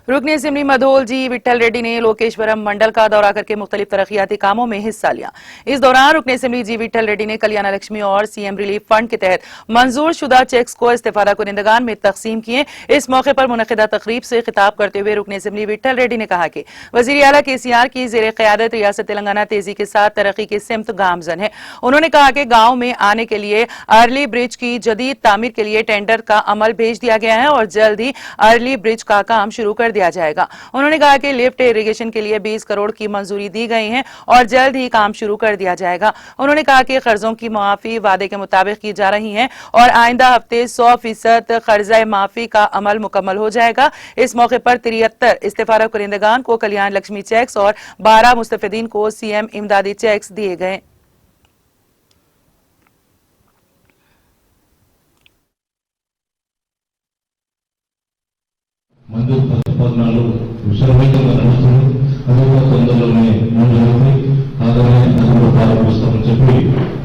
रुकने असेंबली मधोल जी विट्ठल रेड्डी ने लोकेश्वरम मंडल का दौरा करके मुख्तलिफ तरक्याती कामों में हिस्सा लिया। इस दौरान रुकने असेंबली जी विट्ठल रेड्डी ने कल्याण लक्ष्मी और सीएम रिलीफ फंड के तहत मंजूर शुदा चेक्स को इस्तेफादा कुनिंदगान में तकसीम किए। इस मौके पर मुनक़िदा तकरीब से खिताब करते हुए रुकने असेंबली विट्ठल रेड्डी ने कहा कि वज़ीर आला KCR की ज़ेर क़यादत रियासत तेलंगाना तेजी के साथ तरक्की की सिमत गामजन है। उन्होंने कहा कि गाँव में आने के लिए अर्ली ब्रिज की जदीद तामीर के लिए टेंडर का अमल भेज दिया गया है और जल्द ही अर्ली ब्रिज का काम शुरू कर दिया जाएगा। उन्होंने कहा कि लिफ्ट इरिगेशन के लिए 20 करोड़ की मंजूरी दी गई है और जल्द ही काम शुरू कर दिया जाएगा। उन्होंने कहा कि कर्जों की माफी वादे के मुताबिक की जा रही है और आइंदा हफ्ते 100% कर्जा माफी का अमल मुकम्मल हो जाएगा। इस मौके पर 73 इस्तेफादा कुनिंदगान को कल्याण लक्ष्मी चेक्स और 12 मुस्तफिदीन को सीएम इमदादी चेक्स दिए गए। मंदिर 14 విశ్వవిద్యాలయంలో నడుస్తుంది. అది కూడా తొందరలోనే మంజూరైంది. ఆదరణ పాల్గొస్తామని చెప్పి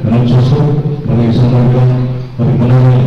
మనం చూస్తూ మరి ఈ సందర్భంగా మరి మనల్ని